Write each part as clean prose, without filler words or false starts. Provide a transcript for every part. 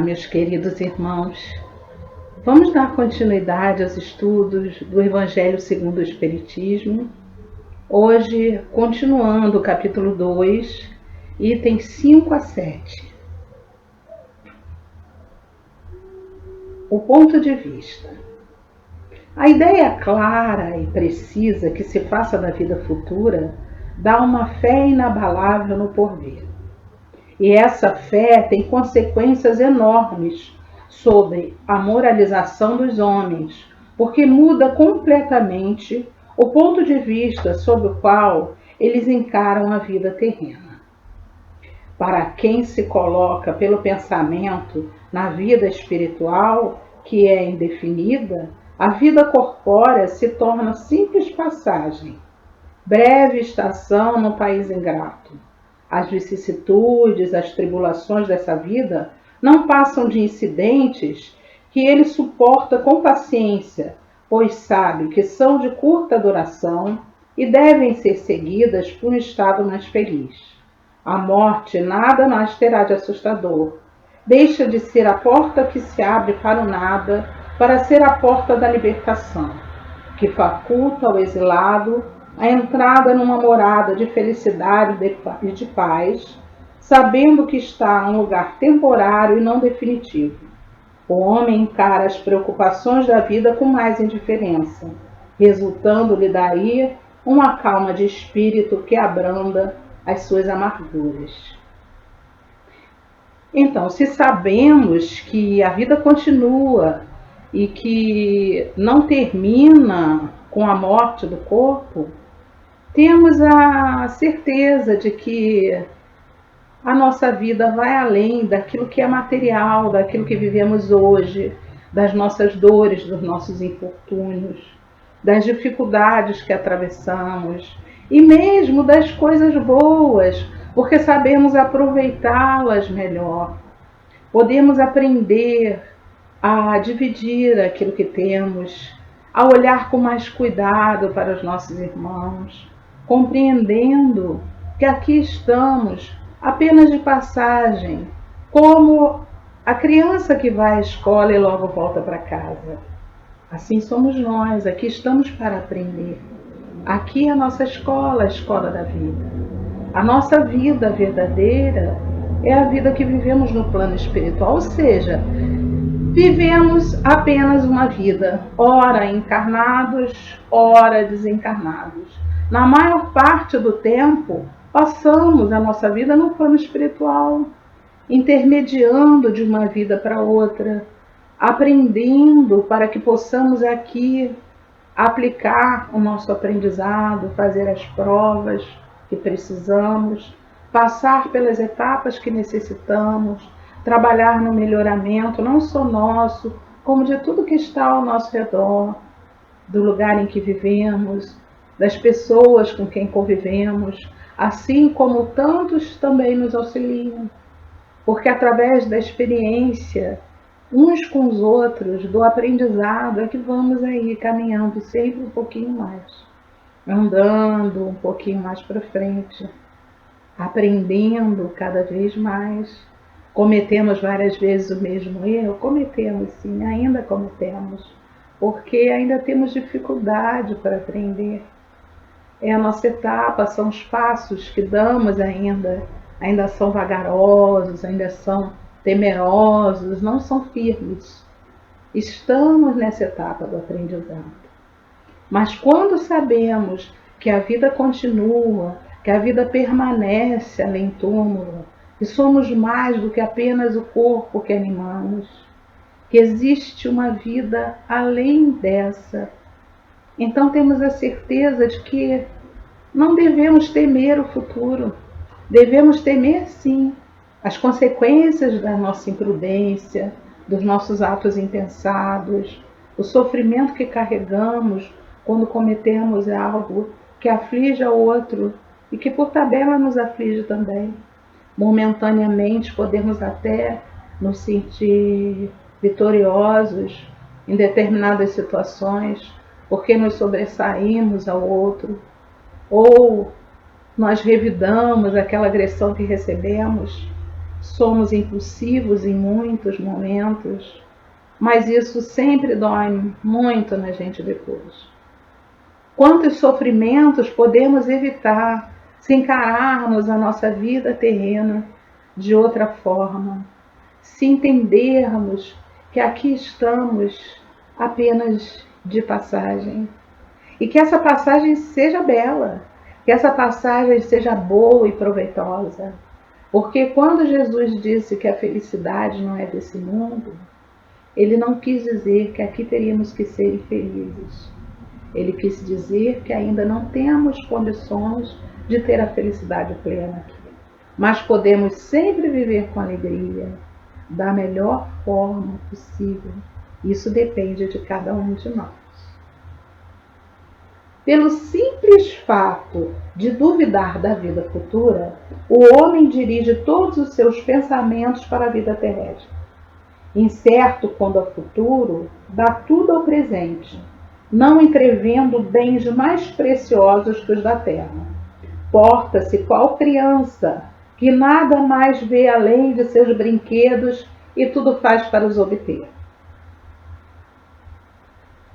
meus queridos irmãos, vamos dar continuidade aos estudos do Evangelho segundo o Espiritismo. Hoje, continuando o capítulo 2, itens 5 a 7. O ponto de vista. A ideia clara e precisa que se faça da vida futura dá uma fé inabalável no porvir. E essa fé tem consequências enormes sobre a moralização dos homens, porque muda completamente o ponto de vista sob o qual eles encaram a vida terrena. Para quem se coloca pelo pensamento na vida espiritual, que é indefinida, a vida corpórea se torna simples passagem, breve estação no país ingrato. As vicissitudes, as tribulações dessa vida não passam de incidentes que ele suporta com paciência, pois sabe que são de curta duração e devem ser seguidas por um estado mais feliz. A morte nada mais terá de assustador. Deixa de ser a porta que se abre para o nada, para ser a porta da libertação, que faculta ao exilado a entrada numa morada de felicidade e de paz, sabendo que está em um lugar temporário e não definitivo. O homem encara as preocupações da vida com mais indiferença, resultando-lhe daí uma calma de espírito que abranda as suas amarguras. Então, se sabemos que a vida continua e que não termina com a morte do corpo, temos a certeza de que a nossa vida vai além daquilo que é material, daquilo que vivemos hoje, das nossas dores, dos nossos infortúnios, das dificuldades que atravessamos e mesmo das coisas boas, porque sabemos aproveitá-las melhor. Podemos aprender a dividir aquilo que temos, a olhar com mais cuidado para os nossos irmãos, compreendendo que aqui estamos apenas de passagem, como a criança que vai à escola e logo volta para casa. Assim somos nós, aqui estamos para aprender. Aqui é a nossa escola, a escola da vida. A nossa vida verdadeira é a vida que vivemos no plano espiritual, ou seja, vivemos apenas uma vida, ora encarnados, ora desencarnados. Na maior parte do tempo, passamos a nossa vida no plano espiritual, intermediando de uma vida para outra, aprendendo para que possamos aqui aplicar o nosso aprendizado, fazer as provas que precisamos, passar pelas etapas que necessitamos, trabalhar no melhoramento não só nosso, como de tudo que está ao nosso redor, do lugar em que vivemos, das pessoas com quem convivemos, assim como tantos também nos auxiliam, porque através da experiência, uns com os outros, do aprendizado, é que vamos aí caminhando sempre um pouquinho mais, andando um pouquinho mais para frente, aprendendo cada vez mais. Cometemos várias vezes o mesmo erro? Cometemos sim, ainda cometemos, porque ainda temos dificuldade para aprender. É a nossa etapa, são os passos que damos ainda são vagarosos, ainda são temerosos, não são firmes. Estamos nessa etapa do aprendizado. Mas quando sabemos que a vida continua, que a vida permanece além túmulo, que somos mais do que apenas o corpo que animamos, que existe uma vida além dessa, então temos a certeza de que não devemos temer o futuro. Devemos temer, sim, as consequências da nossa imprudência, dos nossos atos impensados, o sofrimento que carregamos quando cometemos algo que aflige ao outro e que por tabela nos aflige também. Momentaneamente podemos até nos sentir vitoriosos em determinadas situações, porque nos sobressaímos ao outro, ou nós revidamos aquela agressão que recebemos, somos impulsivos em muitos momentos, mas isso sempre dói muito na gente depois. Quantos sofrimentos podemos evitar se encararmos a nossa vida terrena de outra forma, se entendermos que aqui estamos apenas de passagem e que essa passagem seja bela, que essa passagem seja boa e proveitosa. Porque quando Jesus disse que a felicidade não é desse mundo, ele não quis dizer que aqui teríamos que ser infelizes. Ele quis dizer que ainda não temos condições de ter a felicidade plena aqui. Mas podemos sempre viver com alegria, da melhor forma possível. Isso depende de cada um de nós. Pelo simples fato de duvidar da vida futura, o homem dirige todos os seus pensamentos para a vida terrestre. Incerto quando ao futuro, dá tudo ao presente, não entrevendo bens mais preciosos que os da terra. Porta-se qual criança, que nada mais vê além de seus brinquedos e tudo faz para os obter.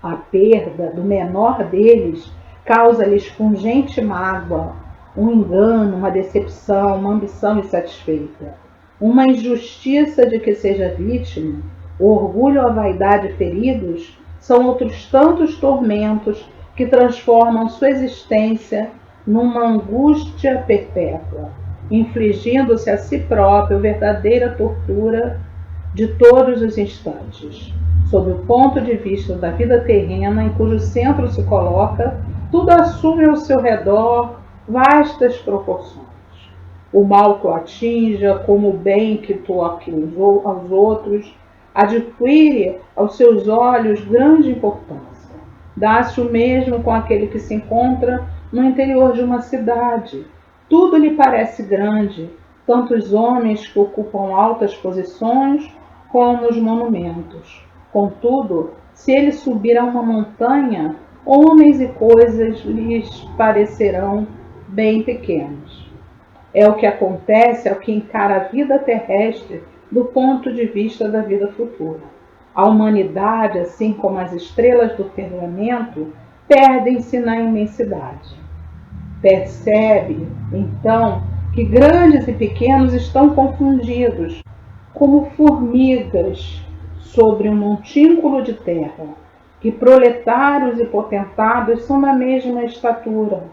A perda do menor deles causa-lhes pungente mágoa, um engano, uma decepção, uma ambição insatisfeita, uma injustiça de que seja vítima, o orgulho ou a vaidade feridos são outros tantos tormentos que transformam sua existência numa angústia perpétua, infligindo-se a si próprio verdadeira tortura de todos os instantes. Sob o ponto de vista da vida terrena, em cujo centro se coloca, tudo assume ao seu redor vastas proporções. O mal que o atinja, como o bem que toque aos outros, adquire aos seus olhos grande importância. Dá-se o mesmo com aquele que se encontra no interior de uma cidade. Tudo lhe parece grande, tanto os homens que ocupam altas posições, como os monumentos. Contudo, se ele subir a uma montanha, homens e coisas lhes parecerão bem pequenos. É o que acontece ao que encara a vida terrestre do ponto de vista da vida futura. A humanidade, assim como as estrelas do firmamento, perdem-se na imensidade. Percebe, então, que grandes e pequenos estão confundidos, como formigas sobre um montículo de terra, que proletários e potentados são da mesma estatura,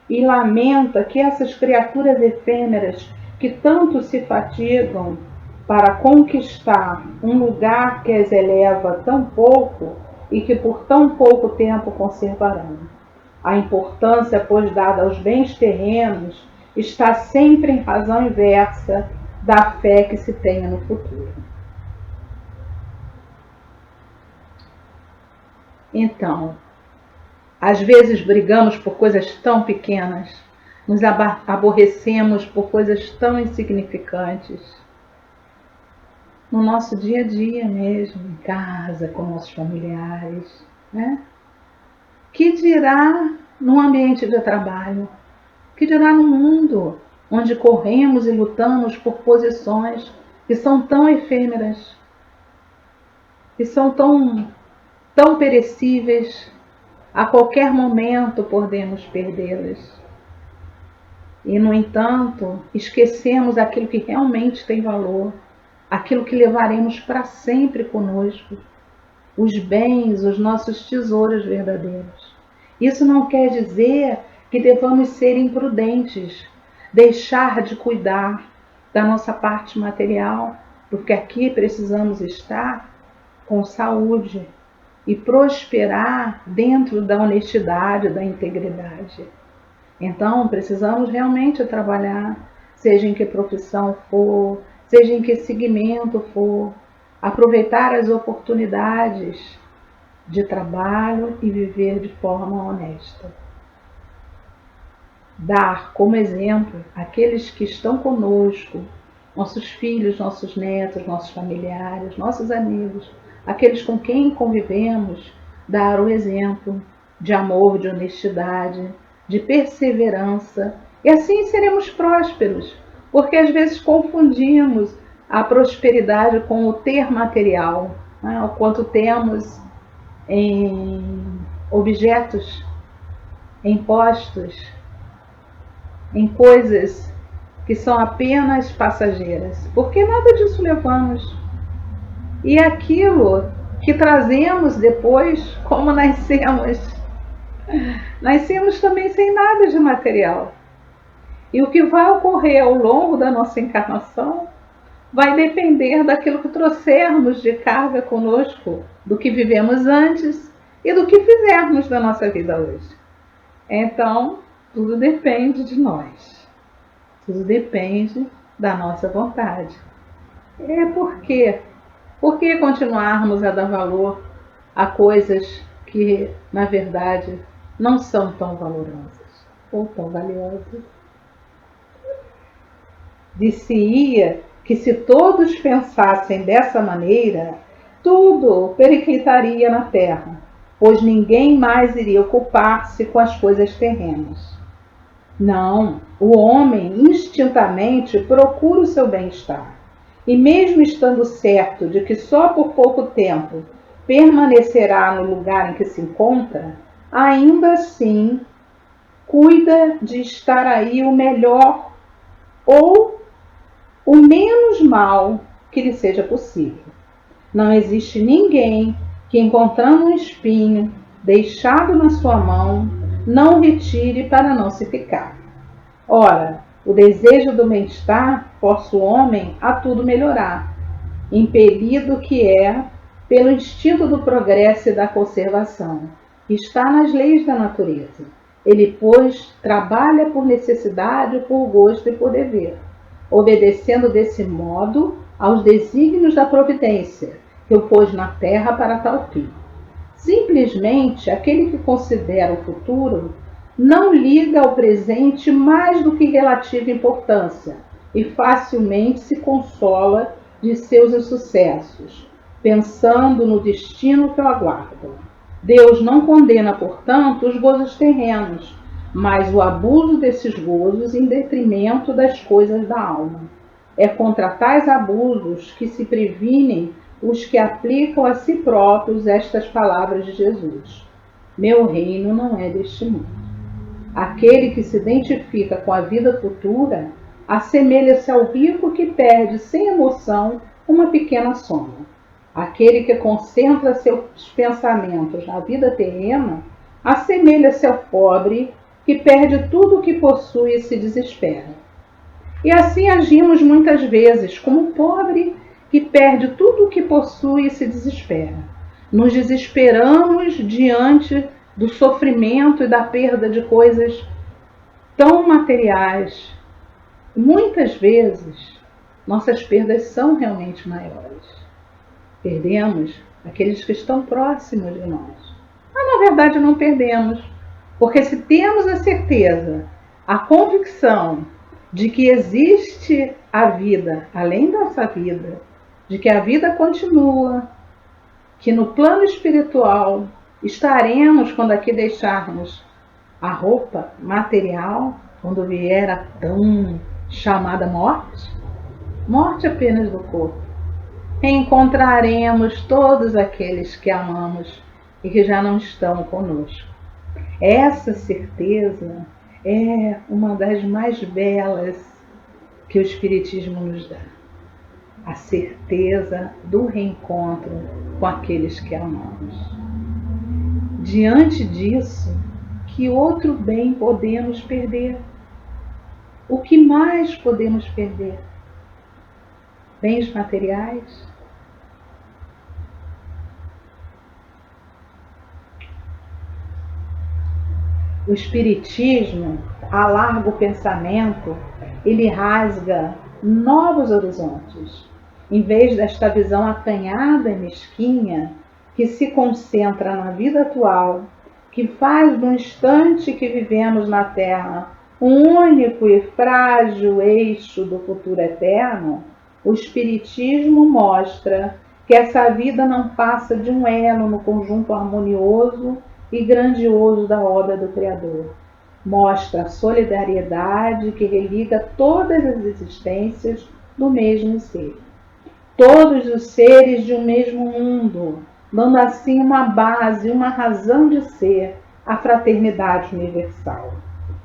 e lamenta que essas criaturas efêmeras que tanto se fatigam para conquistar um lugar que as eleva tão pouco e que por tão pouco tempo conservarão. A importância, pois, dada aos bens terrenos está sempre em razão inversa da fé que se tenha no futuro. Então, às vezes brigamos por coisas tão pequenas, nos aborrecemos por coisas tão insignificantes. No nosso dia a dia mesmo, em casa, com nossos familiares, né? Que dirá no ambiente de trabalho? Que dirá no mundo, onde corremos e lutamos por posições que são tão efêmeras, que são tão perecíveis, a qualquer momento podemos perdê-las. E, no entanto, esquecemos aquilo que realmente tem valor, aquilo que levaremos para sempre conosco, os bens, os nossos tesouros verdadeiros. Isso não quer dizer que devamos ser imprudentes, deixar de cuidar da nossa parte material, porque aqui precisamos estar com saúde e prosperar dentro da honestidade, da integridade. Então, precisamos realmente trabalhar, seja em que profissão for, seja em que segmento for, aproveitar as oportunidades de trabalho e viver de forma honesta. Dar como exemplo aqueles que estão conosco, nossos filhos, nossos netos, nossos familiares, nossos amigos, aqueles com quem convivemos, dar o exemplo de amor, de honestidade, de perseverança, e assim seremos prósperos, Porque às vezes confundimos a prosperidade com o ter material, né? O quanto temos em objetos, em postos, em coisas que são apenas passageiras. Porque nada disso levamos. E aquilo que trazemos depois, como nascemos também sem nada de material. E o que vai ocorrer ao longo da nossa encarnação vai depender daquilo que trouxermos de carga conosco, do que vivemos antes e do que fizermos da nossa vida hoje. Então, tudo depende de nós. Tudo depende da nossa vontade. Por que continuarmos a dar valor a coisas que, na verdade, não são tão valorosas ou tão valiosas? Dir-se-ia que se todos pensassem dessa maneira, tudo periclitaria na terra, pois ninguém mais iria ocupar-se com as coisas terrenas. Não, o homem instintamente procura o seu bem-estar, e mesmo estando certo de que só por pouco tempo permanecerá no lugar em que se encontra, ainda assim cuida de estar aí o melhor ou o menos mal que lhe seja possível. Não existe ninguém que, encontrando um espinho deixado na sua mão, não retire para não se picar. Ora, o desejo do bem-estar força o homem a tudo melhorar, impelido que é pelo instinto do progresso e da conservação, que está nas leis da natureza. Ele, pois, trabalha por necessidade, por gosto e por dever, obedecendo desse modo aos desígnios da providência, que o pôs na terra para tal fim. Simplesmente, aquele que considera o futuro não liga ao presente mais do que relativa importância e facilmente se consola de seus insucessos, pensando no destino que o aguarda. Deus não condena, portanto, os gozos terrenos, mas o abuso desses gozos em detrimento das coisas da alma. É contra tais abusos que se previnem os que aplicam a si próprios estas palavras de Jesus: meu reino não é deste mundo. Aquele que se identifica com a vida futura assemelha-se ao rico que perde sem emoção uma pequena soma. Aquele que concentra seus pensamentos na vida terrena assemelha-se ao pobre que perde tudo o que possui e se desespera. E assim agimos muitas vezes, como o pobre que perde tudo o que possui e se desespera. Nos desesperamos diante do sofrimento e da perda de coisas tão materiais. Muitas vezes, nossas perdas são realmente maiores. Perdemos aqueles que estão próximos de nós. Mas, na verdade, não perdemos, porque se temos a certeza, a convicção de que existe a vida além dessa vida, de que a vida continua, que no plano espiritual estaremos quando aqui deixarmos a roupa material, quando vier a tão chamada morte, morte apenas do corpo, encontraremos todos aqueles que amamos e que já não estão conosco. Essa certeza é uma das mais belas que o Espiritismo nos dá. A certeza do reencontro com aqueles que amamos. Diante disso, que outro bem podemos perder? O que mais podemos perder? Bens materiais? O Espiritismo alarga o pensamento, ele rasga novos horizontes. Em vez desta visão acanhada e mesquinha, que se concentra na vida atual, que faz do instante que vivemos na Terra um único e frágil eixo do futuro eterno, o Espiritismo mostra que essa vida não passa de um elo no conjunto harmonioso e grandioso da obra do Criador. Mostra a solidariedade que religa todas as existências do mesmo ser. Todos os seres de um mesmo mundo, dando assim uma base, uma razão de ser à fraternidade universal.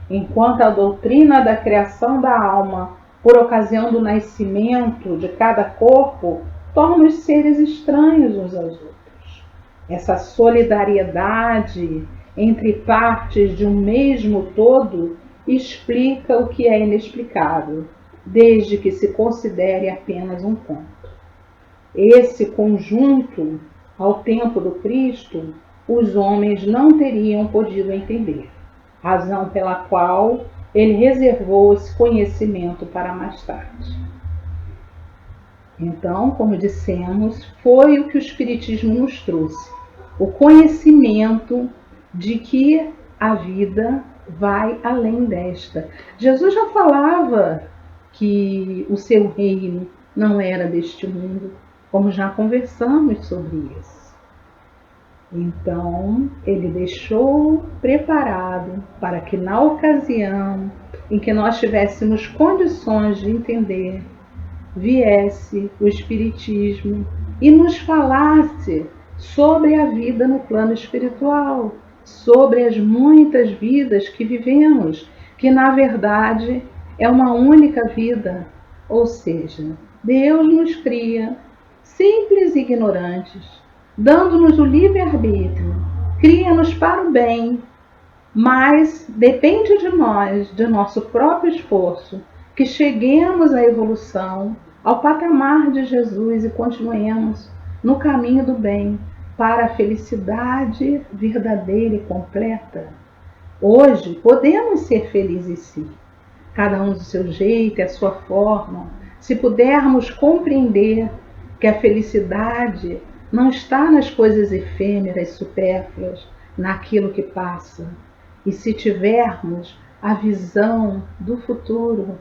Enquanto a doutrina da criação da alma, por ocasião do nascimento de cada corpo, torna os seres estranhos uns aos outros. Essa solidariedade entre partes de um mesmo todo explica o que é inexplicável, desde que se considere apenas um ponto. Esse conjunto, ao tempo do Cristo, os homens não teriam podido entender, razão pela qual ele reservou esse conhecimento para mais tarde. Então, como dissemos, foi o que o Espiritismo nos trouxe, o conhecimento de que a vida vai além desta. Jesus já falava que o seu reino não era deste mundo, como já conversamos sobre isso. Então, ele deixou preparado para que na ocasião em que nós tivéssemos condições de entender, viesse o Espiritismo e nos falasse sobre a vida no plano espiritual, sobre as muitas vidas que vivemos, que na verdade é uma única vida, ou seja, Deus nos cria simples e ignorantes, dando-nos o livre-arbítrio, cria-nos para o bem, mas depende de nós, de nosso próprio esforço, que cheguemos à evolução, ao patamar de Jesus e continuemos no caminho do bem para a felicidade verdadeira e completa. Hoje podemos ser felizes sim, cada um do seu jeito e a sua forma, se pudermos compreender que a felicidade não está nas coisas efêmeras, supérfluas, naquilo que passa. E se tivermos a visão do futuro,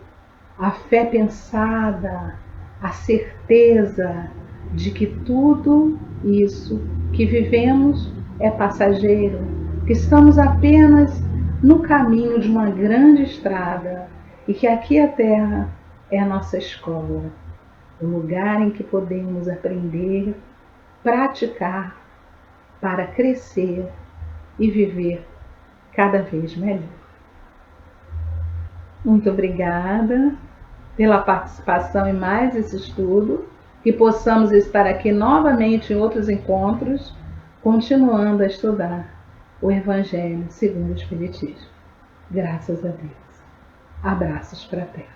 a fé pensada, a certeza de que tudo isso que vivemos é passageiro, que estamos apenas no caminho de uma grande estrada e que aqui a Terra é a nossa escola, o lugar em que podemos aprender, praticar para crescer e viver cada vez melhor. Muito obrigada pela participação em mais esse estudo, que possamos estar aqui novamente em outros encontros, continuando a estudar o Evangelho segundo o Espiritismo. Graças a Deus. Abraços fraternos.